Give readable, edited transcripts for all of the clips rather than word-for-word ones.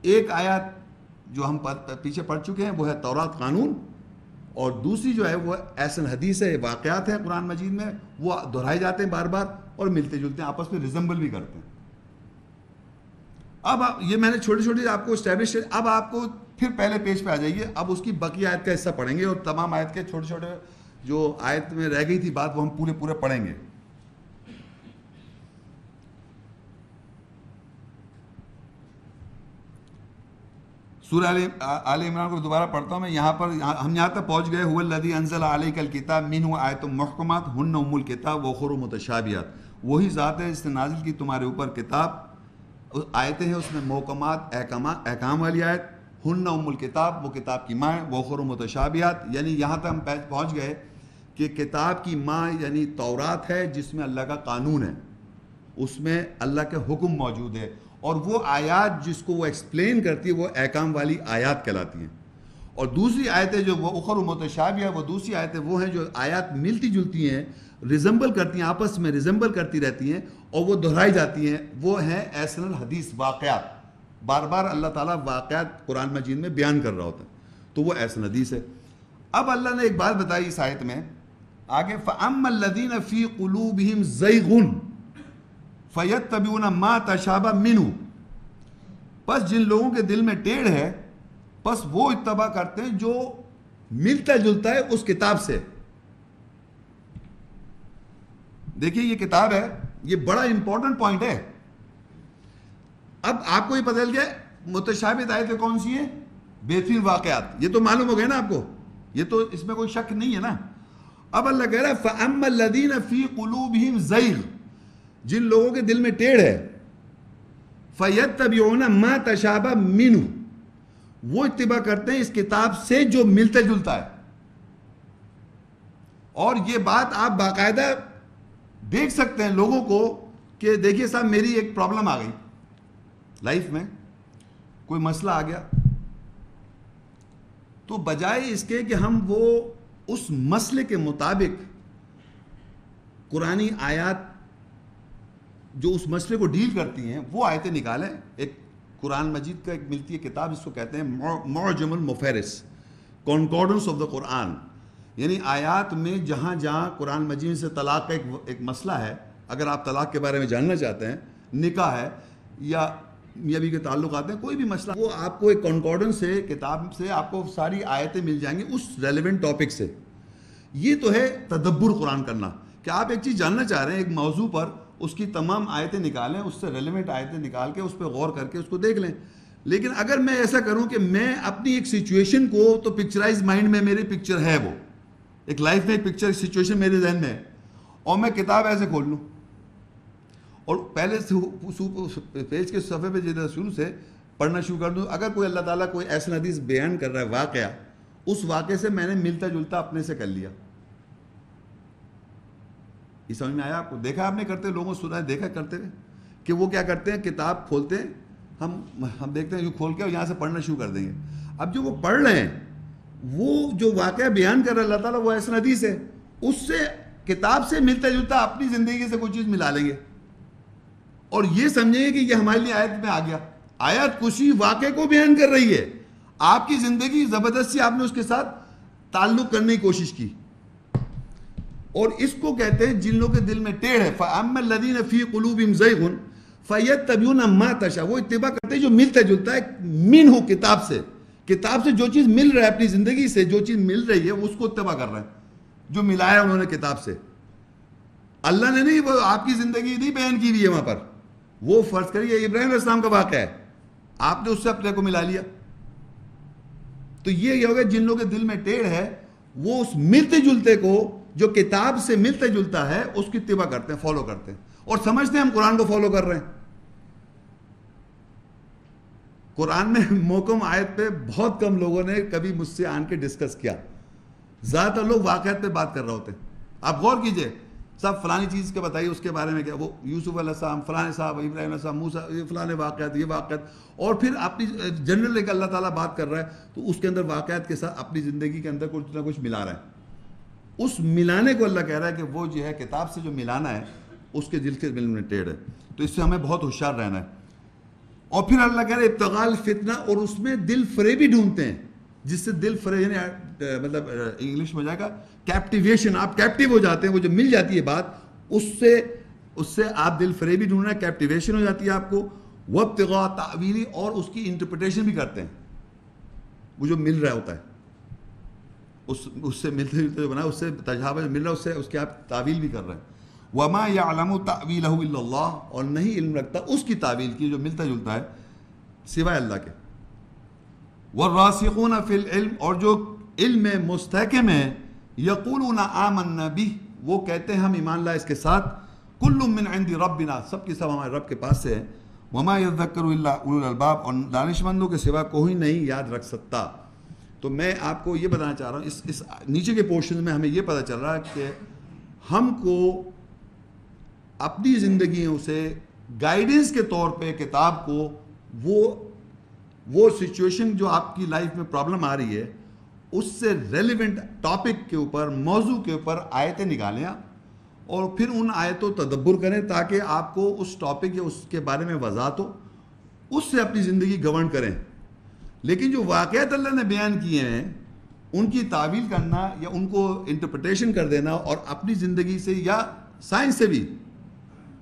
ایک آیات جو ہم پیچھے پڑھ چکے ہیں وہ ہے تورات قانون، اور دوسری جو ہے وہ احسن حدیث ہے، واقعات ہیں قرآن مجید میں، وہ دہرائے جاتے ہیں بار بار اور ملتے جلتے ہیں، آپس میں ریزمبل بھی کرتے ہیں۔ اب یہ میں نے چھوٹی چھوٹی آپ کو اسٹیبلش، اب آپ کو پھر پہلے پیج پہ آ جائیے، اب اس کی بقیہ آیت کا حصہ پڑھیں گے، اور تمام آیت کے چھوٹے چھوٹے جو آیت میں رہ گئی تھی بات وہ ہم پورے پڑھیں گے۔ سورہ آل عمران کو دوبارہ پڑھتا ہوں میں، یہاں پر ہم یہاں تک پہنچ گئے، هو الذی انزل علیک الکتاب منہ آیات محکمات ہن ام الکتاب واخر متشابہات، وہی ذات ہے جس نے نازل کی تمہارے اوپر کتاب، آیتیں ہیں اس میں محکمات احکام والی آیت، ہن ام الکتاب وہ کتاب کی ماں، واخر متشابہات، یعنی یہاں تک ہم پہنچ گئے کہ کتاب کی ماں یعنی تورات ہے جس میں اللہ کا قانون ہے، اس میں اللہ کے حکم موجود ہے، اور وہ آیات جس کو وہ ایکسپلین کرتی ہے وہ احکام والی آیات کہلاتی ہیں، اور دوسری آیتیں جو وہ اخر متشابہہ، وہ دوسری آیتیں وہ ہیں جو آیات ملتی جلتی ہیں، ریزمبل کرتی ہیں، آپس میں ریزمبل کرتی رہتی ہیں اور وہ دہرائی جاتی ہیں، وہ ہیں احسن الحدیث، واقعات، بار بار اللہ تعالیٰ واقعات قرآن مجید میں بیان کر رہا ہوتا ہے، تو وہ احسن حدیث ہے۔ اب اللہ نے ایک بات بتائی اس آیت میں آگے، فَأَمَّا الَّذِينَ فِي قُلُوبِهِمْ زَيْغٌ فَيَتَّبِعُونَ مَا تَشَابَهَ مِنْهُ، پس جن لوگوں کے دل میں ٹیڑھ ہے پس وہ اتباع کرتے ہیں جو ملتا جلتا ہے اس کتاب سے۔ دیکھیے یہ کتاب ہے، یہ بڑا امپورٹنٹ پوائنٹ ہے۔ اب آپ کو یہ پتہ چل گیا متشابہ آیتیں کون سی ہیں، بہترین واقعات، یہ تو معلوم ہو گیا نا آپ کو، یہ تو اس میں کوئی شک نہیں ہے نا۔ اب اللہ کہہ رہا ہے فَأَمَّا الَّذِينَ فِي قُلُوبِهِمْ زَيْغٌ، جن لوگوں کے دل میں ٹیڑھ ہے، فَيَتَّبِعُونَ مَا تَشَابَهَ مِنْهُ، وہ اتباع کرتے ہیں اس کتاب سے جو ملتا جلتا ہے۔ اور یہ بات آپ باقاعدہ دیکھ سکتے ہیں لوگوں کو کہ دیکھیے صاحب میری ایک پرابلم آ گئی لائف میں، کوئی مسئلہ آ گیا، تو بجائے اس کے کہ ہم وہ اس مسئلے کے مطابق قرآنی آیات جو اس مسئلے کو ڈیل کرتی ہیں وہ آیتیں نکالیں۔ ایک قرآن مجید کا ایک ملتی ہے کتاب، اس کو کہتے ہیں معجم المفہرس، کنکارڈنس آف دا قرآن، یعنی آیات میں جہاں جہاں قرآن مجید سے طلاق کا ایک مسئلہ ہے، اگر آپ طلاق کے بارے میں جاننا چاہتے ہیں، نکاح ہے یا میاں بیوی کے تعلقات ہیں، کوئی بھی مسئلہ، وہ آپ کو ایک کنکارڈنس سے کتاب سے آپ کو ساری آیتیں مل جائیں گی اس ریلیونٹ ٹاپک سے۔ یہ تو ہے تدبر قرآن کرنا، کہ آپ ایک چیز جاننا چاہ رہے ہیں ایک موضوع پر، اس کی تمام آیتیں نکالیں، اس سے ریلیونٹ آیتیں نکال کے اس پہ غور کر کے اس کو دیکھ لیں۔ لیکن اگر میں ایسا کروں کہ میں اپنی ایک سچویشن کو، تو پکچرائز مائنڈ میں میری پکچر ہے، وہ ایک لائف میں ایک پکچر سچویشن میرے ذہن میں ہے، اور میں کتاب ایسے کھول لوں اور پہلے پیج کے صفحے پہ شروع سے پڑھنا شروع کر دوں، اگر کوئی اللہ تعالیٰ کوئی ایسا حدیث بیان کر رہا ہے واقعہ، اس واقعے سے میں نے ملتا جلتا اپنے سے کر لیا۔ یہ سمجھ میں آیا آپ کو؟ دیکھا آپ نے کرتے، لوگوں سنا ہے، دیکھا کرتے ہوئے کہ وہ کیا کرتے ہیں، کتاب کھولتے ہیں، ہم دیکھتے ہیں جو کھول کے یہاں سے پڑھنا شروع کر دیں گے۔ اب جو وہ پڑھ رہے ہیں، وہ جو واقعہ بیان کر رہا ہے اللہ تعالیٰ، وہ ایسا حدیث ہے، اس سے کتاب سے ملتا جلتا اپنی زندگی سے کوئی چیز ملا لیں گے، اور یہ سمجھیں گے کہ یہ ہمارے لیے آیت میں آ گیا۔ آیت کسی واقعے کو بیان کر رہی ہے، آپ کی زندگی زبردستی آپ نے اس کے ساتھ تعلق کرنے کی کوشش کی، اور اس کو کہتے ہیں جن لوگوں کے دل میں ٹیڑھ ہے، فَأَمَّا الَّذِينَ فِي قُلُوبِهِمْ زَيْغٌ فَيَتَّبِعُونَ مَا تَشَابَهَ، وہ اتباع کرتے ہیں جو ملتا جلتا ہے منہ، کتاب سے، کتاب سے جو چیز مل رہا ہے اپنی زندگی سے، جو چیز مل رہی ہے اس کو اتباع کر رہے ہیں، جو ملایا انہوں نے کتاب سے۔ اللہ نے نہیں، وہ آپ کی زندگی نہیں بیان کی ہوئی ہے وہاں پر، وہ فرض کریے ابراہیم علیہ السلام کا واقعہ ہے، آپ نے اس سے اپنے کو ملا لیا۔ تو یہ ہوگا جن لوگوں کے دل میں ٹیڑھ ہے، وہ اس ملتے جلتے کو جو کتاب سے ملتا جلتا ہے اس کی اتباع کرتے ہیں، فالو کرتے ہیں، اور سمجھتے ہیں ہم قرآن کو فالو کر رہے ہیں۔ قرآن میں محکم آیت پہ بہت کم لوگوں نے کبھی مجھ سے آن کے ڈسکس کیا، زیادہ تر لوگ واقعات پہ بات کر رہے ہوتے ہیں۔ آپ غور کیجئے، صاحب فلانی چیز کے بتائیے، اس کے بارے میں کیا، وہ یوسف علیہ السلام، فلانے صاحب، ابراہیم علیہ السلام، موسیٰ، یہ فلانے واقعات، یہ واقعات، اور پھر اپنی جنرل ایک اللہ تعالیٰ بات کر رہا ہے تو اس کے اندر واقعات کے ساتھ اپنی زندگی کے اندر کچھ نہ کچھ ملا رہا ہے۔ اس ملانے کو اللہ کہہ رہا ہے کہ وہ جو ہے کتاب سے جو ملانا ہے اس کے دل کے دل میں ٹیڑھ ہے، تو اس سے ہمیں بہت ہوشیار رہنا ہے۔ اور پھر اللہ کہہ رہے ابتغاء فتنہ، اور اس میں دل فریبی ڈھونڈتے ہیں، جس سے دل فریب یعنی مطلب انگلش میں ہو جائے گا کیپٹیویشن، آپ کیپٹیو ہو جاتے ہیں، وہ جو مل جاتی ہے بات اس سے آپ دل فریبی ڈھونڈ رہے ہیں، کیپٹیویشن ہو جاتی ہے آپ کو، وابتغاء تعویلی، اور اس کی انٹرپریٹیشن بھی کرتے ہیں، وہ جو مل رہا ہوتا ہے اس سے ملتے جلتے جو بنا اس سے تجربہ مل رہا ہے، اس سے اس کے آپ تعویل بھی کر رہے ہیں۔ وما يعلم تأویلہ الا اللہ، اور نہیں علم رکھتا اس کی تعویل کی جو ملتا جلتا ہے سوائے اللہ کے۔ والراسخون فی العلم، اور جو علم میں مستحکم ہیں، یقولون آمنا بہ، وہ کہتے ہیں ہم ایمان لائے اس کے ساتھ، کل من عند ربنا، سب کی سب ہمارے رب کے پاس سے ہے، وما یذکر الا اولو الالباب، اور دانش مندوں کے سوا کوئی نہیں یاد رکھ سکتا۔ تو میں آپ کو یہ بتانا چاہ رہا ہوں، اس نیچے کے پورشن میں ہمیں یہ پتہ چل رہا ہے کہ ہم کو اپنی زندگیوں سے گائیڈنس کے طور پہ کتاب کو وہ سچویشن جو آپ کی لائف میں پرابلم آ رہی ہے اس سے ریلیونٹ ٹاپک کے اوپر، موضوع کے اوپر آیتیں نکالیں اور پھر ان آیتوں تدبر کریں تاکہ آپ کو اس ٹاپک یا اس کے بارے میں وضاحت ہو، اس سے اپنی زندگی گورن کریں۔ لیکن جو واقعات اللہ نے بیان کیے ہیں ان کی تعویل کرنا یا ان کو انٹرپریٹیشن کر دینا، اور اپنی زندگی سے یا سائنس سے بھی،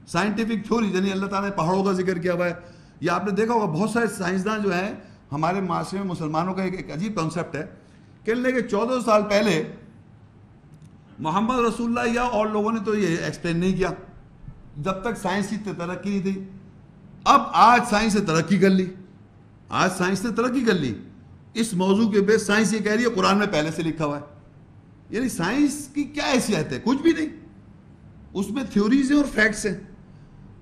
سائنٹیفک تھیوری، یعنی اللہ تعالیٰ نے پہاڑوں کا ذکر کیا ہوا ہے، یا آپ نے دیکھا ہوگا بہت سارے سائنسداں جو ہیں ہمارے معاشرے میں مسلمانوں کا ایک عجیب کانسیپٹ ہے کہ 1400 سال پہلے محمد رسول اللہ یا اور لوگوں نے تو یہ ایکسپلین نہیں کیا جب تک سائنس کی ترقی نہیں تھی۔ اب آج سائنس نے ترقی کر لی، آج سائنس نے ترقی کر لی، اس موضوع کے بیس سائنس یہ کہہ رہی ہے قرآن میں پہلے سے لکھا ہوا ہے۔ یعنی سائنس کی کیا حیثیت ہے؟ کچھ بھی نہیں، اس میں تھیوریز ہیں اور فیکٹس ہیں۔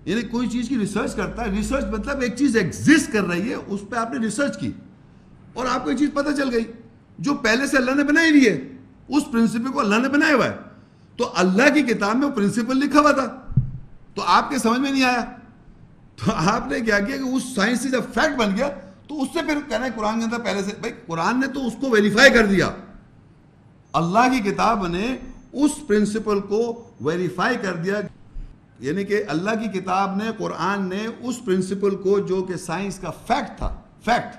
یعنی کوئی چیز کی ریسرچ کرتا ہے، ریسرچ مطلب ایک چیز ایگزسٹ کر رہی ہے، اس پہ آپ نے ریسرچ کی اور آپ کو ایک چیز پتہ چل گئی جو پہلے سے اللہ نے بنائی ہوئی ہے، اس پرنسپل کو اللہ نے بنایا ہوا ہے، تو اللہ کی کتاب میں وہ پرنسپل لکھا ہوا تھا، تو آپ کے سمجھ میں نہیں آیا، تو آپ نے کیا کیا کہ اس سائنس سے جب فیکٹ بن گیا تو اس سے پھر کہنا ہے قرآن کے اندر پہلے سے، بھائی قرآن نے تو اس کو ویریفائی کر دیا، اللہ کی کتاب نے اس پرنسپل کو ویریفائی کر دیا، یعنی کہ اللہ کی کتاب نے، قرآن نے اس پرنسپل کو جو کہ سائنس کا فیکٹ تھا، فیکٹ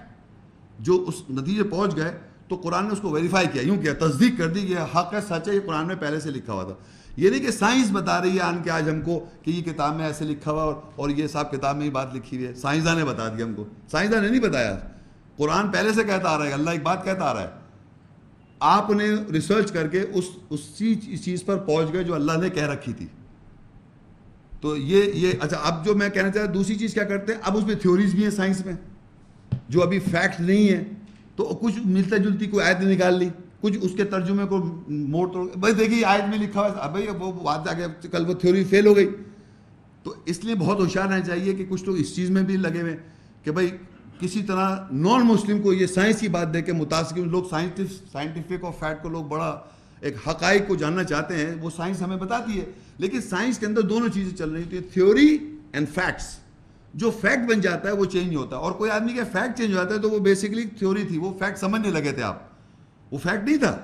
جو اس نتیجے پہنچ گئے، تو قرآن نے اس کو ویریفائی کیا، یوں کیا، تصدیق کر دی کہ حق ہے، سچ ہے، یہ قرآن میں پہلے سے لکھا ہوا تھا۔ یہ نہیں کہ سائنس بتا رہی ہے آن کے آج ہم کو کہ یہ کتاب میں ایسے لکھا ہوا اور یہ صاحب کتاب میں ہی بات لکھی ہوئی ہے، سائنسداں نے بتا دیا ہم کو، سائنسداں نے نہیں بتایا، قرآن پہلے سے کہتا آ رہا ہے، اللہ ایک بات کہتا آ رہا ہے، آپ نے ریسرچ کر کے اسی چیز پر پہنچ گئے جو اللہ نے کہہ رکھی تھی۔ تو یہ اچھا، اب جو میں کہنا چاہتا دوسری چیز کیا کرتے ہیں، اب اس میں تھیوریز بھی ہیں سائنس میں جو ابھی فیکٹ نہیں ہے، تو کچھ ملتا جلتی کوئی آیت نکال لی، کچھ اس کے ترجمے کو موڑ توڑ، بھائی دیکھیے آیت میں لکھا ہوا ہے، بھائی وہ بات آگے کل وہ تھیوری فیل ہو گئی۔ تو اس لیے بہت ہوشیار رہنا چاہیے کہ کچھ لوگ اس چیز میں بھی لگے ہوئے کہ بھائی کسی طرح نان مسلم کو یہ سائنس کی بات دے کے متاثر، لوگ سائنٹیفک اور فیکٹ کو لوگ بڑا ایک حقائق کو جاننا چاہتے ہیں، وہ سائنس ہمیں بتاتی ہے، لیکن سائنس کے اندر دونوں چیزیں چل رہی ہوتی ہیں، تھیوری اینڈ فیکٹس۔ جو فیکٹ بن جاتا ہے وہ چینج نہیں ہوتا، اور کوئی آدمی کا فیکٹ چینج ہو جاتا ہے تو وہ بیسیکلی تھیوری تھی، وہ فیکٹ سمجھنے لگے تھے آپ، وہ فیکٹ نہیں تھا۔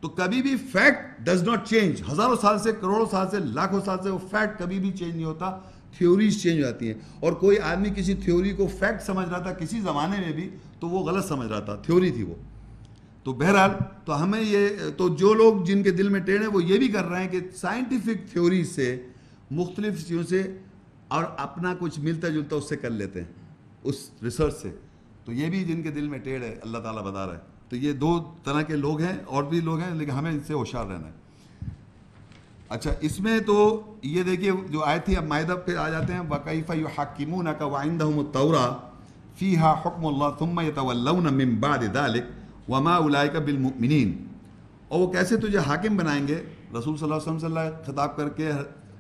تو کبھی بھی فیکٹ ڈز ناٹ چینج، ہزاروں سال سے، کروڑوں سال سے، لاکھوں سال سے وہ فیکٹ کبھی بھی چینج نہیں ہوتا، تھیوریز چینج ہو جاتی ہیں۔ اور کوئی آدمی کسی تھیوری کو فیکٹ سمجھ رہا تھا کسی زمانے میں بھی تو وہ غلط سمجھ رہا تھا، تھیوری تھی وہ۔ تو بہرحال تو ہمیں یہ، تو جو لوگ جن کے دل میں ٹیڑھ ہیں وہ یہ بھی کر رہے ہیں کہ سائنٹیفک تھیوری سے، مختلف چیزوں سے، اور اپنا کچھ ملتا جلتا اس سے کر لیتے ہیں، اس ریسرچ سے۔ تو یہ بھی جن کے دل میں ٹیڑھ ہے اللہ تعالیٰ بتا رہا ہے۔ تو یہ دو طرح کے لوگ ہیں، اور بھی لوگ ہیں، لیکن ہمیں ان سے ہوشیار رہنا ہے۔ اچھا، اس میں تو یہ دیکھیے جو آیت تھی، اب مائدہ پہ آ جاتے ہیں، وَكَيْفَ يُحَكِّمُونَكَ وَعِندَهُمُ التَّوْرَاةُ فِيهَا حُكْمُ اللَّهِ ثُمَّ يَتَوَلَّوْنَ مِن بَعْدِ ذَلِكَ وَمَا أُولَٰئِكَ بِالْمُؤْمِنِينَ۔ اور وہ کیسے تجھے حاکم بنائیں گے، رسول صلی اللہ علیہ وسلم صلی اللہ خطاب کر کے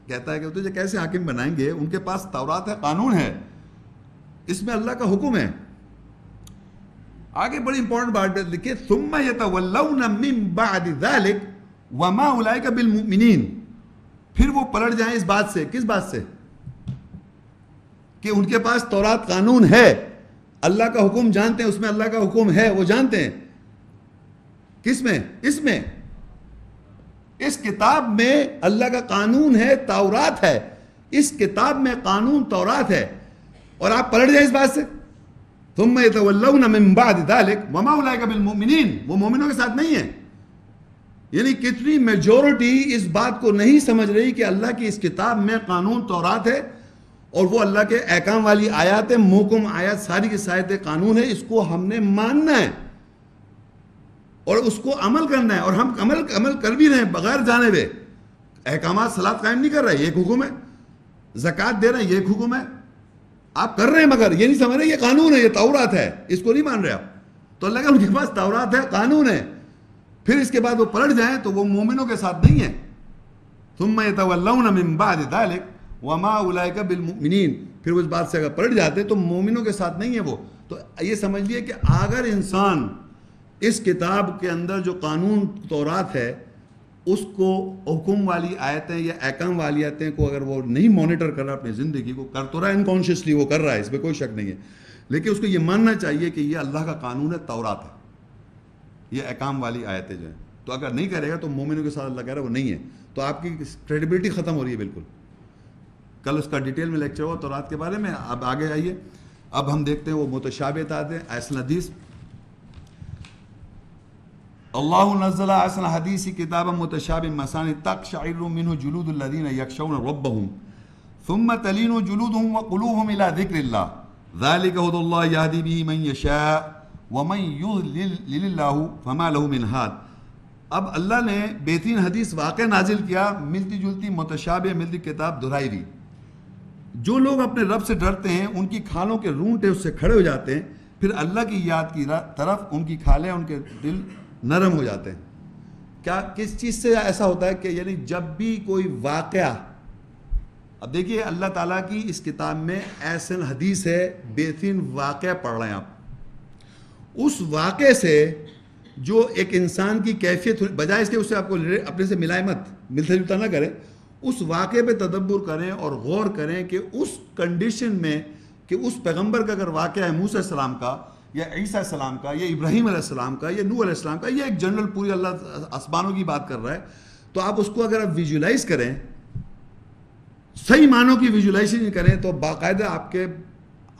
کہتا ہے کہ تجھے کیسے حاکم بنائیں گے، ان کے پاس تورات ہے، قانون ہے، اس میں اللہ کا حکم ہے۔ آگے بڑی امپورٹنٹ بات لکھے، ثم يتولون من بعد ذلك وما اولئک بالمؤمنین، پھر وہ پلٹ جائیں اس بات سے، کس بات سے، کہ ان کے پاس تورات قانون ہے، اللہ کا حکم جانتے ہیں، اس میں اللہ کا حکم ہے، وہ جانتے ہیں، کس میں، اس میں، اس کتاب میں اللہ کا قانون ہے، تورات ہے، اس کتاب میں قانون تورات ہے، اور آپ پلٹ جائیں اس بات سے. ثم يتولون من بعد ذلك وما اولئك بالمؤمنين, وہ مومنوں کے ساتھ نہیں ہیں. یعنی کتنی میجورٹی اس بات کو نہیں سمجھ رہی کہ اللہ کی اس کتاب میں قانون تورات ہے اور وہ اللہ کے احکام والی آیات ہے, محکم آیات, ساری کی ساری قانون ہے, اس کو ہم نے ماننا ہے اور اس کو عمل کرنا ہے, اور ہم عمل کر بھی رہے ہیں بغیر جانے ہوئے. احکامات صلاۃ قائم نہیں کر رہے, یہ ایک حکم ہے. زکوٰۃ دے رہے ہیں, یہ ایک حکم ہے. آپ کر رہے ہیں مگر یہ نہیں سمجھ رہے یہ قانون ہے, یہ تورات ہے, اس کو نہیں مان رہے آپ. تو اللہ کا ان کے پاس تورات ہے, قانون ہے, پھر اس کے بعد وہ پلٹ جائیں تو وہ مومنوں کے ساتھ نہیں ہیں. ثم يتولون من بعد ذلك وما اولئك بالمؤمنين, پھر وہ اس بات سے اگر پلٹ جاتے تو مومنوں کے ساتھ نہیں ہیں وہ. تو یہ سمجھ لیے کہ اگر انسان اس کتاب کے اندر جو قانون تورات ہے اس کو حکم والی آیتیں یا احکام والی آیتیں کو اگر وہ نہیں مانیٹر کر رہا اپنی زندگی کو, کر تو رہا ہے انکانشیسلی, وہ کر رہا ہے, اس میں کوئی شک نہیں ہے, لیکن اس کو یہ ماننا چاہیے کہ یہ اللہ کا قانون ہے, تورات ہے, یہ احکام والی آیتیں جو ہیں. تو اگر نہیں کرے گا تو مومنوں کے ساتھ اللہ کہہ رہا ہے وہ نہیں ہے, تو آپ کی کریڈیبلٹی ختم ہو رہی ہے بالکل. کل اس کا ڈیٹیل میں لیکچر ہوا تورات کے بارے میں. اب آگے آئیے, اب ہم دیکھتے ہیں وہ متشابہات ہیں, احسن حدیث. اللہ نزل احسن حدیث کتابا متشابہ مثانی تقشعر منه جلود الذین یخشون ربهم ثم تلین جلودهم وقلوبهم الى ذکر اللہ ذلک هدی اللہ یہدی به من یشاء ومن یضلل اللہ فما له من ہاد. اب اللہ نے بہترین حدیث واقع نازل کیا, ملتی جلتی متشابہ ملتی کتاب دہرائی دی. جو لوگ اپنے رب سے ڈرتے ہیں ان کی کھالوں کے رونٹے اس سے کھڑے ہو جاتے ہیں, پھر اللہ کی یاد کی طرف ان کی کھالیں, ان کے دل نرم ہو جاتے ہیں. کیا کس چیز سے ایسا ہوتا ہے کہ یعنی جب بھی کوئی واقعہ, اب دیکھیے اللہ تعالیٰ کی اس کتاب میں احسن حدیث ہے, بہترین واقعہ پڑھ رہے ہیں آپ, اس واقعے سے جو ایک انسان کی کیفیت, بجائے اس کے اس سے آپ کو اپنے سے ملائے مت, ملتا جلتا نہ کریں, اس واقعے پہ تدبر کریں اور غور کریں کہ اس کنڈیشن میں کہ اس پیغمبر کا اگر واقعہ ہے موسیٰ علیہ السلام کا یا عیسیٰ علیہ السلام کا یا ابراہیم علیہ السلام کا یا نوح علیہ السلام کا, یا ایک جنرل پوری اللہ آسمانوں کی بات کر رہا ہے, تو آپ اس کو اگر آپ ویژولائز کریں, صحیح معنوں کی ویژولائزیشن کریں, تو باقاعدہ آپ کے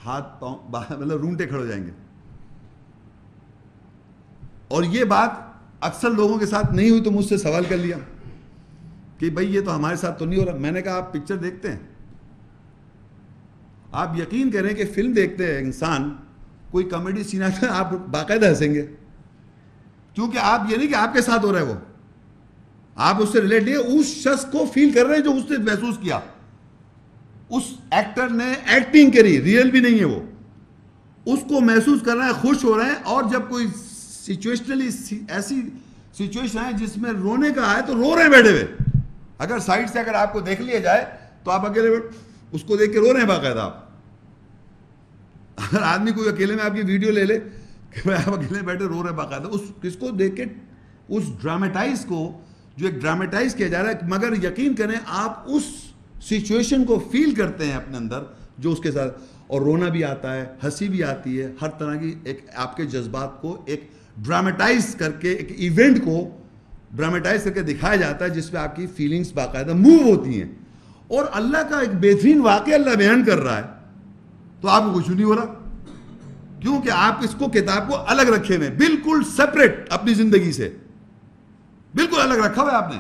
ہاتھ پاؤں مطلب رونٹے کھڑے ہو جائیں گے. اور یہ بات اکثر لوگوں کے ساتھ نہیں ہوئی, تو مجھ سے سوال کر لیا کہ بھائی یہ تو ہمارے ساتھ تو نہیں ہو رہا. میں نے کہا آپ پکچر دیکھتے ہیں, آپ یقین کریں کہ فلم دیکھتے ہیں انسان, کوئی کامیڈی سین آتا ہے آپ باقاعدہ ہنسیں گے, کیونکہ آپ یہ نہیں کہ آپ کے ساتھ ہو رہا ہے وہ, آپ اس سے ریلیٹ نہیں, اس شخص کو فیل کر رہے ہیں جو اس نے محسوس کیا, اس ایکٹر نے ایکٹنگ کری, ریئل بھی نہیں ہے وہ, اس کو محسوس کر رہے ہیں, خوش ہو رہے ہیں. اور جب کوئی سچویشنلی ایسی سچویشن ہے جس میں رونے کا آئے تو رو رہے ہیں بیٹھے ہوئے. اگر سائڈ سے اگر آپ کو دیکھ لیا جائے تو آپ اکیلے اس کو دیکھ کے رو رہے ہیں باقاعدہ آپ. اگر آدمی کوئی اکیلے میں آپ کی ویڈیو لے لے کہ آپ اکیلے بیٹھے رو رہے ہیں باقاعدہ, اس کو دیکھ کے اس ڈراماٹائز کو جو ایک ڈراماٹائز کیا جا رہا ہے, مگر یقین کریں آپ اس سچویشن کو فیل کرتے ہیں اپنے اندر جو اس کے ساتھ, اور رونا بھی آتا ہے, ہنسی بھی آتی ہے, ہر طرح کی ایک آپ کے جذبات کو ایک ڈراماٹائز کر کے, ایک ایونٹ کو ڈراماٹائز کر کے دکھایا جاتا ہے جس پہ آپ کی فیلنگز باقاعدہ موو ہوتی ہیں. اور اللہ کا ایک بہترین واقعہ اللہ بیان کر رہا ہے, تو آپ کو کچھ نہیں ہو رہا, کیونکہ آپ اس کو کتاب کو الگ رکھے ہوئے, بالکل سپریٹ اپنی زندگی سے, بالکل الگ رکھا ہوا ہے آپ نے.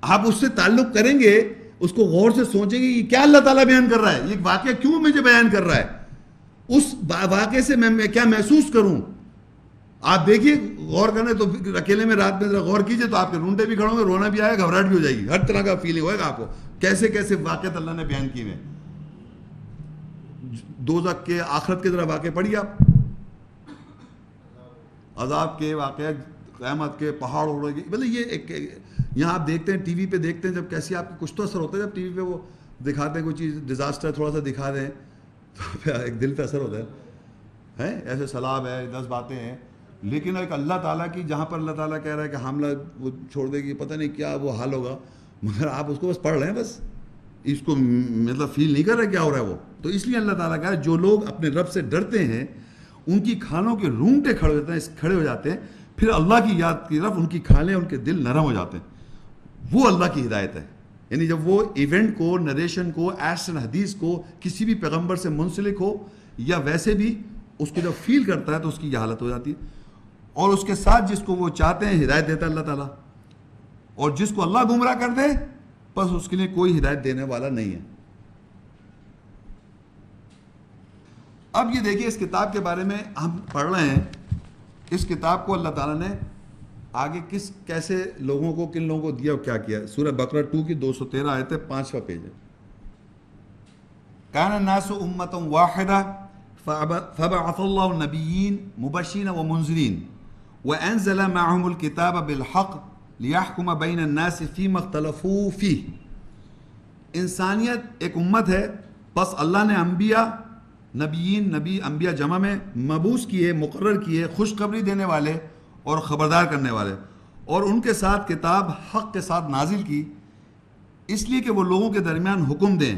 آپ اس سے تعلق کریں گے, اس کو غور سے سوچیں گے یہ کیا اللہ تعالیٰ بیان کر رہا ہے, یہ واقعہ کیوں مجھے بیان کر رہا ہے, اس واقعے سے میں کیا محسوس کروں. آپ دیکھیے غور کرنے تو اکیلے میں رات میں غور کیجئے تو آپ کے رونٹے بھی کھڑے ہوں گے, رونا بھی آئے گا, گھبراہٹ بھی ہو جائے گی, ہر طرح کا فیلنگ ہوئے گا آپ کو. کیسے کیسے واقعات اللہ نے بیان کیے ہیں, دوزخ کے, آخرت کے ذرا واقعے پڑھیے آپ, عذاب کے واقعہ, قیامت کے, پہاڑ اڑ رہے, مطلب یہ ایک یہاں آپ دیکھتے ہیں ٹی وی پہ دیکھتے ہیں جب کیسی آپ کو کچھ تو اثر ہوتا ہے, جب ٹی وی پہ وہ دکھاتے ہیں کوئی چیز ڈیزاسٹر تھوڑا سا دکھا دیں تو ایک دل پہ اثر ہوتا ہے, ایسے سیلاب ہے, 10 باتیں ہیں. لیکن ایک اللہ تعالیٰ کی جہاں پر اللہ تعالیٰ کہہ رہا ہے کہ حاملہ وہ چھوڑ دے گی, پتہ نہیں کیا وہ حال ہوگا, مگر آپ اس کو بس پڑھ رہے ہیں, بس اس کو مطلب فیل نہیں کر رہے کیا ہو رہا ہے وہ. تو اس لیے اللہ تعالیٰ کہا جو لوگ اپنے رب سے ڈرتے ہیں ان کی کھالوں کے رونگٹے کھڑے ہو جاتے ہیں, پھر اللہ کی یاد کی طرف ان کی کھالیں, ان کے دل نرم ہو جاتے ہیں. وہ اللہ کی ہدایت ہے. یعنی جب وہ ایونٹ کو، نریشن کو، ایسن حدیث کو کسی بھی پیغمبر سے منسلک ہو یا ویسے بھی اس کو جب فیل کرتا ہے تو اس کی یہ حالت ہو جاتی ہے. اور اس کے ساتھ جس کو وہ چاہتے ہیں ہدایت دیتا ہے اللہ تعالیٰ، اور جس کو اللہ گمراہ کر دے بس اس کے لیے کوئی ہدایت دینے والا نہیں ہے. اب یہ دیکھیے اس کتاب کے بارے میں ہم پڑھ رہے ہیں. اس کتاب کو اللہ تعالیٰ نے آگے کیسے لوگوں کو، کن لوگوں کو دیا اور کیا کیا. سورہ بقرہ 2 کی 213 آیت ہے، 5واں پیج ہے. کان الناس امۃ واحدہ فبعث اللہ النبیین مبشرین ومنذرین وانزل معهم الکتاب بالحق لیحکم بین الناس فیما اختلفوا فیہ. انسانیت ایک امت ہے، بس اللہ نے انبیاء، نبی انبیاء جمع میں مبعوث کیے، مقرر کیے، خوشخبری دینے والے اور خبردار کرنے والے، اور ان کے ساتھ کتاب حق کے ساتھ نازل کی، اس لیے کہ وہ لوگوں کے درمیان حکم دیں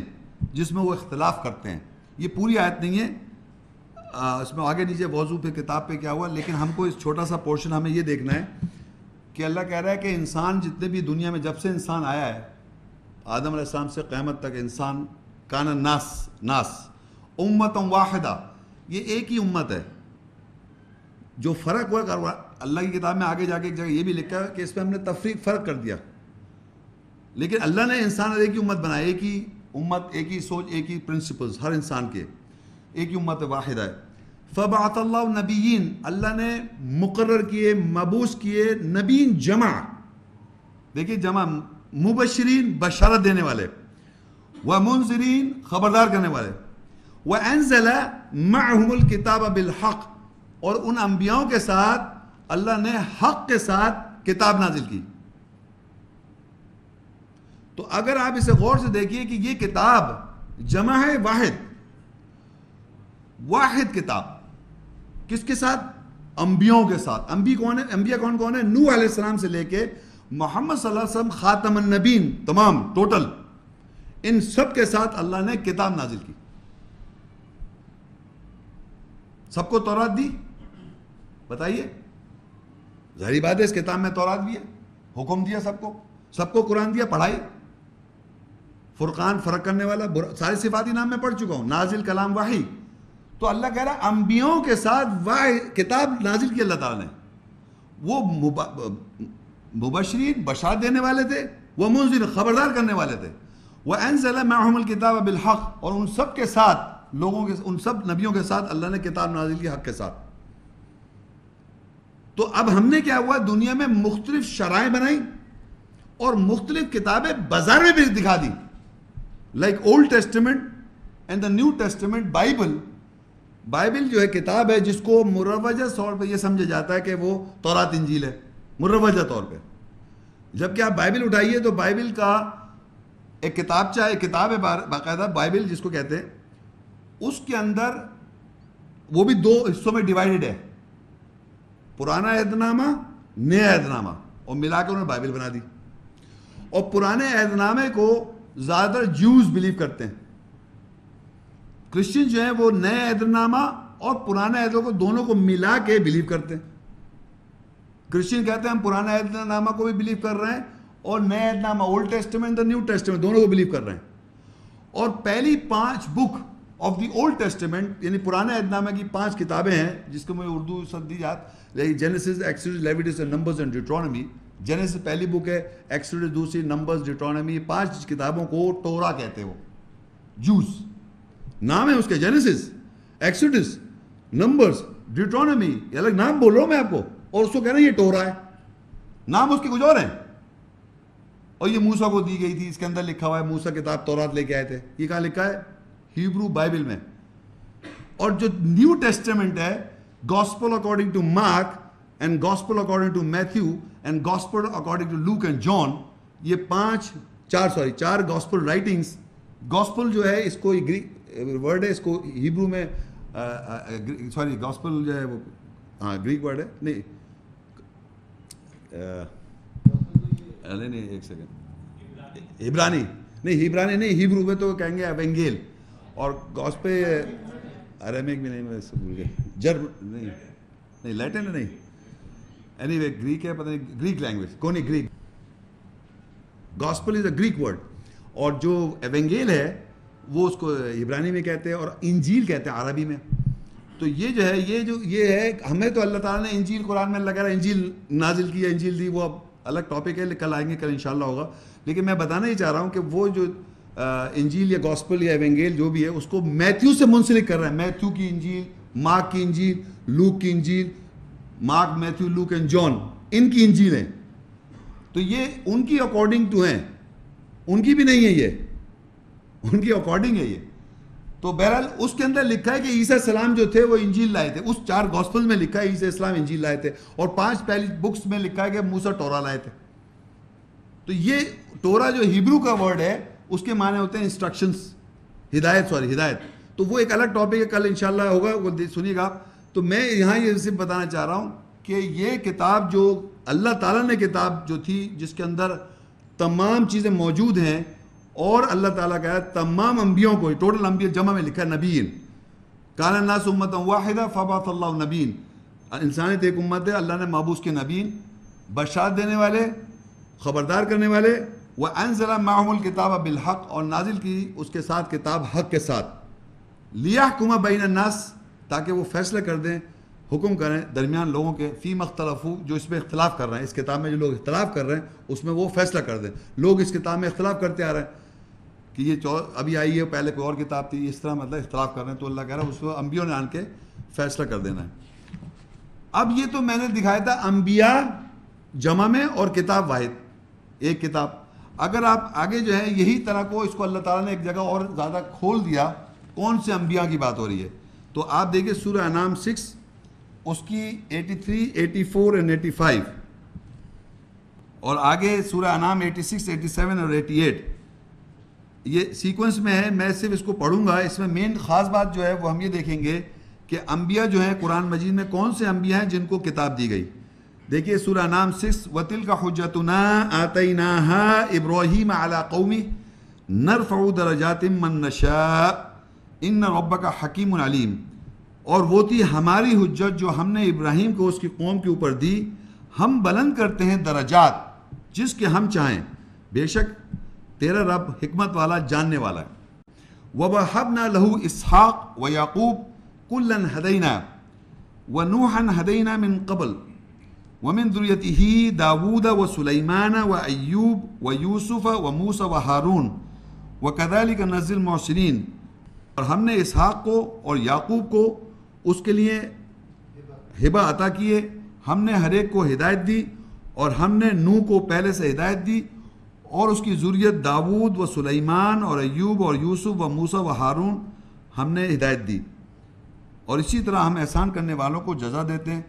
جس میں وہ اختلاف کرتے ہیں. یہ پوری آیت نہیں ہے، اس میں آگے نیچے موضوع پہ کتاب پہ کیا ہوا، لیکن ہم کو اس چھوٹا سا پورشن ہمیں یہ دیکھنا ہے کہ اللہ کہہ رہا ہے کہ انسان جتنے بھی دنیا میں جب سے انسان آیا ہے، آدم علیہ السلام سے قیامت تک انسان، کان الناس امت واحدہ، یہ ایک ہی امت ہے. جو فرق ہوا اللہ کی کتاب میں آگے جا کے ایک جگہ یہ بھی لکھا ہے کہ اس میں ہم نے فرق کر دیا، لیکن اللہ نے انسان ایک ہی امت بنائی، ایک ہی امت، ایک ہی سوچ، ایک ہی پرنسپلز ہر انسان کے، ایک ہی امت واحدہ ہے. فبعث اللہ نبیین، اللہ نے مقرر کیے، مبعوث کیے نبیین جمع. دیکھیے جمع، مبشرین بشارت دینے والے، ومنذرین خبردار کرنے والے، وانزل معهم الکتاب بالحق، اور ان انبیاؤں کے ساتھ اللہ نے حق کے ساتھ کتاب نازل کی. تو اگر آپ اسے غور سے دیکھیے کہ یہ کتاب جمع ہے واحد کتاب، کس کے ساتھ؟ انبیاؤں کے ساتھ. انبیاء کون ہے؟ نوح علیہ السلام سے لے کے محمد صلی اللہ علیہ وسلم خاتم النبین، تمام ٹوٹل، ان سب کے ساتھ اللہ نے کتاب نازل کی. سب کو تورات دی، بتائیے، ظاہری بات ہے اس کتاب میں تورات بھی ہے، حکم دیا سب کو قرآن دیا، پڑھائی. فرقان، فرق کرنے والا، سارے صفاتی نام میں پڑھ چکا ہوں، نازل کلام وحی. تو اللہ کہہ رہا ہے انبیاؤں کے ساتھ کتاب نازل کی اللہ تعالیٰ نے. وہ مبشرین بشارت دینے والے تھے، وہ منذر خبردار کرنے والے تھے. وَأَنزَلَ مَعَهُمُ الْكِتَابَ بِالْحَقِّ، اور ان سب کے ساتھ ان سب نبیوں کے ساتھ اللہ نے کتاب نازل کی حق کے ساتھ. تو اب ہم نے کیا ہوا، دنیا میں مختلف شرائع بنائی اور مختلف کتابیں بازار میں بھی دکھا دی، like old testament and the new testament. Bible جو ہے کتاب ہے جس کو مروجہ طور پہ یہ سمجھا جاتا ہے کہ وہ تورات انجیل ہے، مروجہ طور پہ. جبکہ آپ بائبل اٹھائیے تو بائبل کا ایک کتاب ہے باقاعدہ بائبل جس کو کہتے ہیں، اس کے اندر وہ بھی 2 حصوں میں ڈیوائیڈڈ ہے، پرانا عہد نامہ، نیا عہد نامہ، اور ملا کے انہوں نے بائبل بنا دی. اور پرانے عہد نامے کو زیادہ تر جیوز بلیو کرتے ہیں. کرسچن جو ہیں وہ نئے عہد نامہ اور پرانے عہدوں کو دونوں کو ملا کے بلیو کرتے ہیں. کرسچن کہتے ہیں ہم پرانا عہد نامہ کو بھی بلیو کر رہے ہیں اور نئے عہد نامہ، اولڈ ٹیسٹمنٹ اور نیو ٹیسٹمنٹ، دونوں کو بلیو کر رہے ہیں. اور پہلی 5 book of the old testament, یعنی پرانے عہد نامہ کی 5 کتابیں ہیں جس کو میں اردو سب دی جاتی، Genesis, Exodus, Leviticus and Numbers and Deuteronomy. Genesis پہلی بک ہے، ایکسوڈس دوسری، نمبرز، ڈیوٹرانومی. 5 کتابوں کو ٹورا کہتے ہیں. وہ جوز نام ہے اس کے، جینیسس، ایکسوڈس، نمبرز، ڈیوٹرانومی، یہ الگ نام بول رہا ہوں میں آپ کو، اور اس کو کہنا یہ ٹورا ہے، نام اس کے کچھ اور ہیں. اور یہ موسیٰ کو دی گئی تھی، اس کے اندر لکھا ہوا ہے موسیٰ کتاب تورات لے کے آئے تھے. یہ کہاں لکھا ہے؟ ہیبرو بائبل میں. اور جو نیو ٹیسٹمنٹ ہے، gospel according to Mark and gospel according to Matthew and gospel according to Luke and John, یہ 4 گاسپل رائٹنگز. گاسپل جو ہے اس کو گریک ورڈ ہے، اس کو ہیبرو میں گاسپل جو ہے وہ گریک ورڈ ہے، نہیں ایک سیکنڈ، عبرانی نہیں، ہیبرو میں تو کہیں گے ایونگیل، اور گاسپل اریمیک بھی نہیں، میں اس سے بھول گیا، نہیں لیٹن نہیں، اینی وے گریک ہے، پتہ نہیں، Greek language, Koine Greek. Gospel is a Greek word. اور جو ایونگیل ہے وہ اس کو عبرانی میں کہتے ہیں اور انجیل کہتے ہیں عربی میں. تو یہ جو ہے یہ ہے ہمیں تو اللہ تعالیٰ نے انجیل قرآن میں اللہ کہہ رہا ہے انجیل نازل کیا, انجیل دی, وہ اب الگ ٹاپک ہے, کل آئیں گے, کل انشاءاللہ ہوگا. لیکن میں بتانا ہی چاہ رہا ہوں کہ وہ جو انجیل یا گاسپل یا ایونگیل جو بھی ہے اس کو میتھیو سے منسلک کر رہا ہے. میتھیو کی انجیل, مارک کی انجیل, لوک کی انجیل, Mark, Matthew, Luke and John, ان کی انجیل ہیں. تو یہ ان کی اکارڈنگ ٹو ہیں, ان کی بھی نہیں ہے, یہ ان کی اکارڈنگ ہے یہ. تو بہرحال اس کے اندر لکھا ہے کہ عیسیٰ السلام جو تھے وہ انجیل لائے تھے. اس 4 گاسپل میں لکھا ہے عیسیٰ السلام انجیل لائے تھے, اور 5 پہلی بکس میں لکھا ہے کہ موسیٰ تورا لائے تھے. تو یہ تورا جو ہیبرو کا ورڈ ہے اس کے معنی ہوتے ہیں انسٹرکشنز, ہدایت. تو وہ ایک الگ ٹاپک ہے, کل انشاءاللہ ہوگا, وہ سنیے گا. تو میں یہاں یہ صرف بتانا چاہ رہا ہوں کہ یہ کتاب جو اللہ تعالیٰ نے کتاب جو تھی جس کے اندر تمام چیزیں موجود ہیں, اور اللہ تعالیٰ کا تمام انبیاء کو, ٹوٹل انبیاء جمع میں لکھا ہے نبیین, کان الناس امۃ واحدہ فبعث اللہ نبیین, انسانیت ایک امت ہے, اللہ نے مابعوث کے نبیین, بشارت دینے والے, خبردار کرنے والے, وانزل معهم الکتاب بالحق, اور نازل کی اس کے ساتھ کتاب حق کے ساتھ, لیحکم بین الناس, تاکہ وہ فیصلہ کر دیں, حکم کریں درمیان لوگوں کے, فیما اختلفوا, جو اس میں اختلاف کر رہے ہیں, اس کتاب میں جو لوگ اختلاف کر رہے ہیں اس میں وہ فیصلہ کر دیں. لوگ اس کتاب میں اختلاف کرتے آ رہے ہیں کہ یہ ابھی آئی ہے, پہلے کوئی اور کتاب تھی, اس طرح مطلب اختلاف کر رہے ہیں. تو اللہ کہہ رہا ہے اس کو انبیاء نے آن کے فیصلہ کر دینا ہے. اب یہ تو میں نے دکھایا تھا انبیاء جمع میں اور کتاب واحد, ایک کتاب. اگر آپ آگے جو ہے یہی طرح کو اس کو اللہ تعالیٰ نے ایک جگہ اور زیادہ کھول دیا, کون سے انبیاء کی بات ہو رہی ہے, تو آپ دیکھیں سورہ انعام 6 اس کی 83, 84 اور 85, اور آگے سورہ انعام 86, 87 اور 88, یہ سیکوینس میں ہے. میں صرف اس کو پڑھوں گا. اس میں مین خاص بات جو ہے وہ ہم یہ دیکھیں گے کہ انبیاء جو ہیں قرآن مجید میں کون سے انبیاء ہیں جن کو کتاب دی گئی. دیکھیے سورہ انعام 6, وَتِلْكَ حُجَّتُنَا آتَيْنَاهَا إِبْرَاهِيمَ عَلَىٰ قَوْمِهِ نَرْفَعُ دَرَجَاتٍ مَّن نَّشَاءُ إِنَّ رَبَّكَ حَكِيمٌ عَلِيمٌ, اور وہ تھی ہماری حجت جو ہم نے ابراہیم کو اس کی قوم کے اوپر دی, ہم بلند کرتے ہیں درجات جس کے ہم چاہیں, بے شک تیرا رب حکمت والا جاننے والا ہے. وَوَهَبْنَا لَهُ إِسْحَاقَ وَيَعْقُوبَ كُلًّا هَدَيْنَا وَنُوحًا هَدَيْنَا مِن قَبْلُ وَمِن ذُرِّيَّتِهِ دَاوُودَ وَسُلَيْمَانَ وَأَيُّوبَ وَيُوسُفَ وَمُوسَى وَهَارُونَ وَكَذَلِكَ نَجْزِي الْمُحْسِنِينَ, اور ہم نے اسحاق کو اور یعقوب کو اس کے لیے ہبہ عطا کیے, ہم نے ہر ایک کو ہدایت دی, اور ہم نے نوح کو پہلے سے ہدایت دی, اور اس کی ذریت داود و سلیمان اور ایوب اور یوسف و موسیٰ و ہارون ہم نے ہدایت دی. اور اسی طرح ہم احسان کرنے والوں کو جزا دیتے ہیں.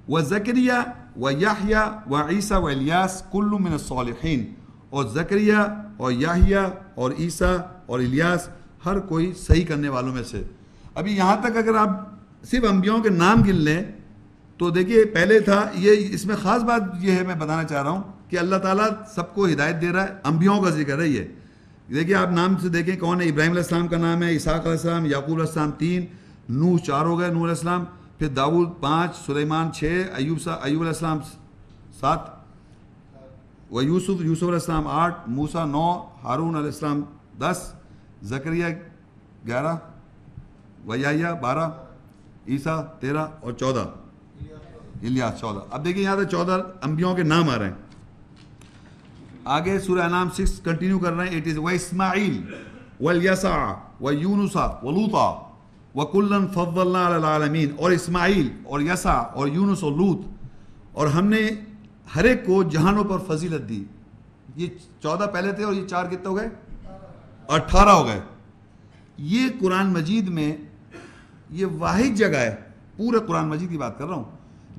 وزکریا و یحییٰ و عیسیٰ و الیاس کل من الصالحین, اور زکریا اور یحییٰ اور عیسیٰ اور الیاس ہر کوئی صحیح کرنے والوں میں سے. ابھی یہاں تک اگر آپ صرف انبیاءوں کے نام گن لیں تو دیکھیے پہلے تھا یہ, اس میں خاص بات یہ ہے میں بتانا چاہ رہا ہوں کہ اللہ تعالیٰ سب کو ہدایت دے رہا ہے, انبیاءوں کا ذکر ہے یہ. دیکھیے آپ نام سے دیکھیں کون ہے, ابراہیم علیہ السلام کا نام ہے, اسحاق علیہ السلام, یعقوب علیہ السلام 3, نوح 4 ہو گئے, نوح علیہ السلام, پھر داود 5, سلیمان 6, ایوب علیہ السلام 7, و یوسف علیہ السلام 8, موسیٰ 9, ہارون علیہ السلام 10, زکریا 11, و یحییٰ 12, عیسیٰ 13 اور 14, الیاس 14. اب دیکھیں یہاں سے 14 انبیاؤں کے نام آ رہے ہیں. آگے سورہ انعام 6 کنٹینیو کر رہے ہیں. اٹ از واسماعیل والیسع ویونس ولوطا وکلا فضلنا علی العالمین, اور اسماعیل اور یسع اور یونس اور لوط, اور ہم نے ہر ایک کو جہانوں پر فضیلت دی. یہ 14 پہلے تھے اور یہ 4 کتنے ہو گئے, 18 ہو گئے. یہ قرآن مجید میں یہ واحد جگہ ہے, پورے قرآن مجید کی بات کر رہا ہوں,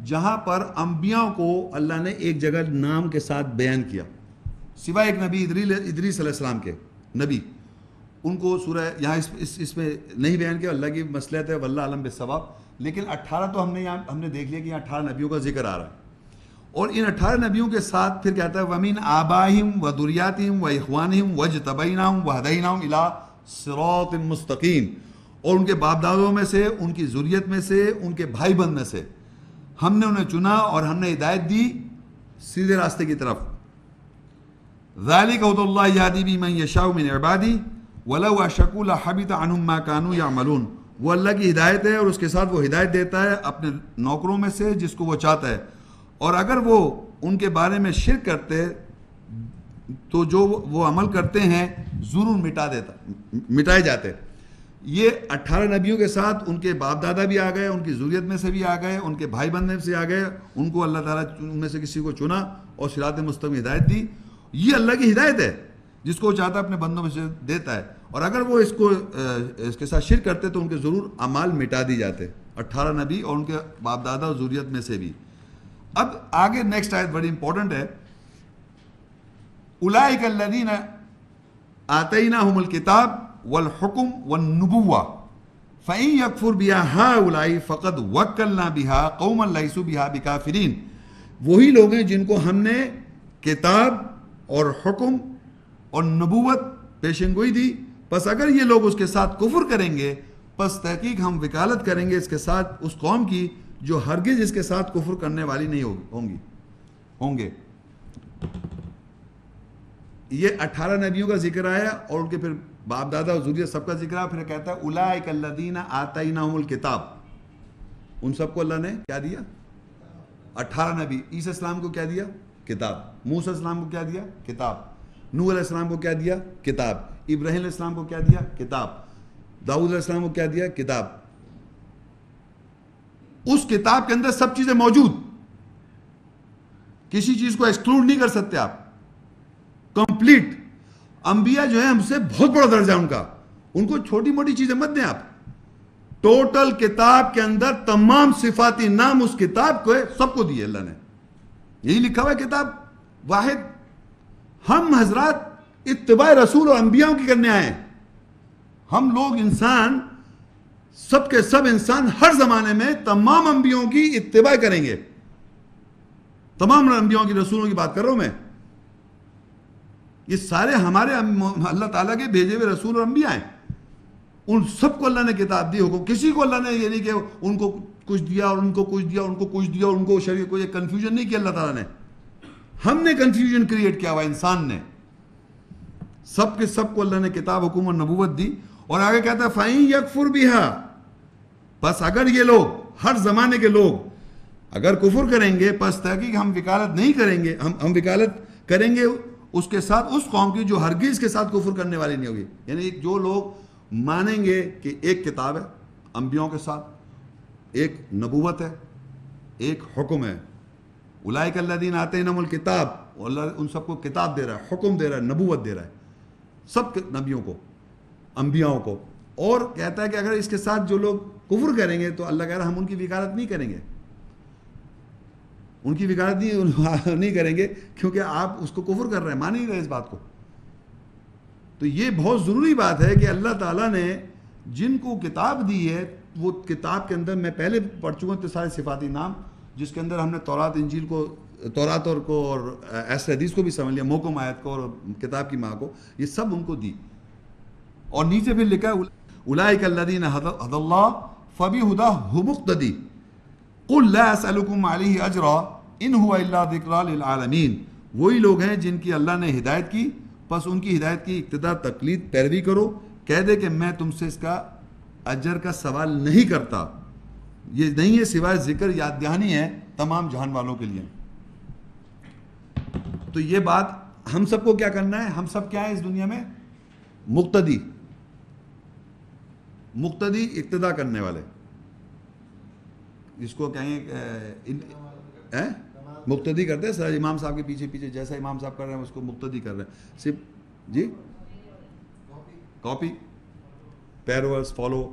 جہاں پر انبیاء کو اللہ نے ایک جگہ نام کے ساتھ بیان کیا, سوائے ایک نبی ادریس علیہ السلام کے نبی, ان کو سورہ یہاں اس میں نہیں بیان کیا, اللہ کی مصلحت ہے, واللہ اعلم بالصواب. لیکن 18 تو ہم نے دیکھ لیا کہ یہاں 18 نبیوں کا ذکر آ رہا ہے, اور ان 18 نبیوں کے ساتھ پھر کہتا ہے وَمِنْ آبَائِهِمْ وَذُرِّيَّاتِهِمْ وَإِخْوَانِهِمْ وَاجْتَبَيْنَاهُمْ وَهَدَيْنَاهُمْ إِلَىٰ صِرَاطٍ مُسْتَقِيمٍ, اور ان کے باپ دادوں میں سے, ان کی ذریت میں سے, ان کے بھائی بند میں سے ہم نے انہیں چنا اور ہم نے ہدایت دی سیدھے راستے کی طرف. ذالک ھدی اللہ یہدی بہ من یشاء من عبادہ ولو اشرکوا لحبط عنہم ما كانوا یعملون. وہ اللہ کی ہدایت ہے اور اس کے ساتھ وہ ہدایت دیتا ہے اپنے نوکروں میں سے جس کو وہ چاہتا ہے, اور اگر وہ ان کے بارے میں شرک کرتے تو جو وہ عمل کرتے ہیں ضرور مٹائے جاتے. یہ 18 نبیوں کے ساتھ ان کے باپ دادا بھی آ گئے, ان کی ذریت میں سے بھی آ گئے, ان کے بھائی بندے سے آ گئے, ان کو اللہ تعالیٰ ان میں سے کسی کو چنا اور صراط مستقیم ہدایت دی. یہ اللہ کی ہدایت ہے, جس کو چاہتا ہے اپنے بندوں میں سے دیتا ہے, اور اگر وہ اس کے ساتھ شرک کرتے تو ان کے ضرور اعمال مٹا دی جاتے, 18 نبی اور ان کے باپ دادا اور ذریت میں سے بھی. اب آگے نیکسٹ آیت بڑی امپورٹنٹ ہے. اولئک الذین آتیناہم الکتاب والحکم والنبوہ فإن یکفر بها ہؤلاء فقد وکلنا بها قوما لیسوا بها بکافرین. وہی لوگ ہیں جن کو ہم نے کتاب اور حکم اور نبوت پیشن گوئی دی, پس اگر یہ لوگ اس کے ساتھ کفر کریں گے پس تحقیق ہم وکالت کریں گے اس کے ساتھ اس قوم کی جو ہرگز اس کے ساتھ کفر کرنے والی نہیں ہوں گے. یہ 18 نبیوں کا ذکر آیا اور ان کے پھر باپ دادا اور ذریت سب کا ذکر آیا. پھر کہتا ہے اولئک الذین آتیناہم الکتاب, ان سب کو اللہ نے کیا دیا؟ 18 نبی. عیسیٰ السلام کو کیا دیا؟ کتاب. موسیٰ السلام کو کیا دیا؟ کتاب. نوح علیہ السلام کو کیا دیا؟ کتاب. ابراہیم علیہ السلام کو کیا دیا؟ کتاب. داؤد علیہ السلام کو کیا دیا؟ کتاب. اس کتاب کے اندر سب چیزیں موجود, کسی چیز کو ایکسکلوڈ نہیں کر سکتے آپ, کمپلیٹ. انبیاء جو ہیں ہم سے بہت بڑا درجہ ان کا, ان کو چھوٹی موٹی چیزیں مت دیں آپ. ٹوٹل کتاب کے اندر تمام صفاتی نام اس کتاب کو سب کو دیے اللہ نے, یہی لکھا ہوا ہے کتاب واحد. ہم حضرات اتباع رسول اور انبیاء کی کرنے آئے ہیں. ہم لوگ انسان, سب کے سب انسان ہر زمانے میں تمام انبیاء کی اتباع کریں گے. تمام انبیاء کی, رسولوں کی بات کر رہا ہوں میں. یہ سارے ہمارے اللہ تعالیٰ کے بھیجے ہوئے رسول اور انبیاء ہیں. ان سب کو اللہ نے کتاب دی. حکم کسی کو اللہ نے یہ نہیں کہ ان کو کچھ دیا اور ان کو کچھ دیا, ان کو کچھ دیا اور ان کو شریعت کو, یہ کنفیوژن نہیں کیا اللہ تعالیٰ نے. ہم نے کنفیوژن کریٹ کیا ہوا, انسان نے. سب کے سب کو اللہ نے کتاب, حکم اور نبوت دی. اور آگے کہتا ہے فَإِن يَكْفُرْ بِهَا, بس اگر یہ لوگ, ہر زمانے کے لوگ اگر کفر کریں گے پس تحقیق ہم وکالت نہیں کریں گے, ہم وکالت کریں گے اس کے ساتھ اس قوم کی جو ہرگز کے ساتھ کفر کرنے والی نہیں ہوگی. یعنی جو لوگ مانیں گے کہ ایک کتاب ہے انبیاء کے ساتھ, ایک نبوت ہے, ایک حکم ہے. اولئک الذین آتیناہم الکتاب, اللہ ان سب کو کتاب دے رہا ہے, حکم دے رہا ہے, نبوت دے رہا ہے سب نبیوں کو, انبیاءوں کو. اور کہتا ہے کہ اگر اس کے ساتھ جو لوگ کفر کریں گے تو اللہ کہہ رہا ہے ہم ان کی وکالت نہیں کریں گے, ان کی وکالت نہیں کریں گے, کیونکہ آپ اس کو کفر کر رہے ہیں, مان نہیں رہے اس بات کو. تو یہ بہت ضروری بات ہے کہ اللہ تعالیٰ نے جن کو کتاب دی ہے, وہ کتاب کے اندر میں پہلے پڑھ چکا ہوں سارے صفاتی نام, جس کے اندر ہم نے تورات انجیل کو, تورات اور کو اور ایسے حدیث کو بھی سمجھ لیا, محکم آیت کو اور کتاب کی ماں کو, یہ سب ان کو دی. اور نیچے پھر لکھا ہے اولئک الذین ھدی اللہ فبہداہ مقتدی قل لا اسألکم علیہ اجرا ان هو الا ذکری للعالمین. وہی لوگ ہیں جن کی اللہ نے ہدایت کی, پس ان کی ہدایت کی اقتداء, تقلید, پیروی کرو. کہہ دے کہ میں تم سے اس کا اجر کا سوال نہیں کرتا, یہ نہیں ہے سوائے ذکر, یاد دہانی ہے تمام جہان والوں کے لیے. تو یہ بات ہم سب کو کیا کرنا ہے, ہم سب کیا ہیں اس دنیا میں؟ مقتدی. مقتدی اقتداء کرنے والے, اس کو کہیں مقتدی کرتے ہیں. سر امام صاحب کے پیچھے پیچھے جیسا امام صاحب کر رہے ہیں اس کو مقتدی کر رہے ہیں صرف. جی کاپی, پیروز, فالو.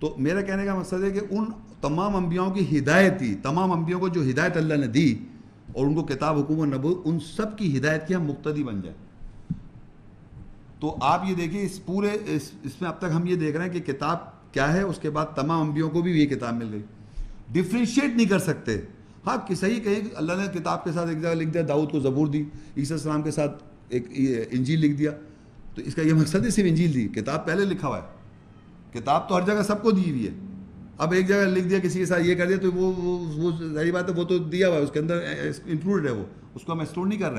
تو میرا کہنے کا مقصد ہے کہ ان تمام انبیاؤں کی ہدایت تھی, تمام انبیاؤں کو جو ہدایت اللہ نے دی اور ان کو کتاب, حکم و نبوت, ان سب کی ہدایت کی ہم مقتدی بن جائیں. تو آپ یہ دیکھیں اس پورے اس میں اب تک ہم یہ دیکھ رہے ہیں کہ کتاب کیا ہے, اس کے بعد تمام انبیاؤں کو بھی یہ کتاب مل گئی. ڈفرینشیٹ نہیں کر سکتے. ہاں کہ صحیح کہیں اللہ نے کتاب کے ساتھ ایک جگہ لکھ دیا داؤد کو زبور دی, عیسیٰ السلام کے ساتھ ایک انجیل لکھ دیا, تو اس کا یہ مقصد ہے صرف انجیل دی, کتاب پہلے لکھا ہوا ہے. کتاب تو ہر جگہ سب کو دی ہوئی ہے. اب ایک جگہ لکھ دیا کسی کے ساتھ یہ کر دیا تو وہ ظاہری بات ہے وہ تو دیا ہوا ہے, اس کے اندر انکلوڈڈ ہے, وہ اس کو ہم ایکسکلوڈ نہیں کر رہے.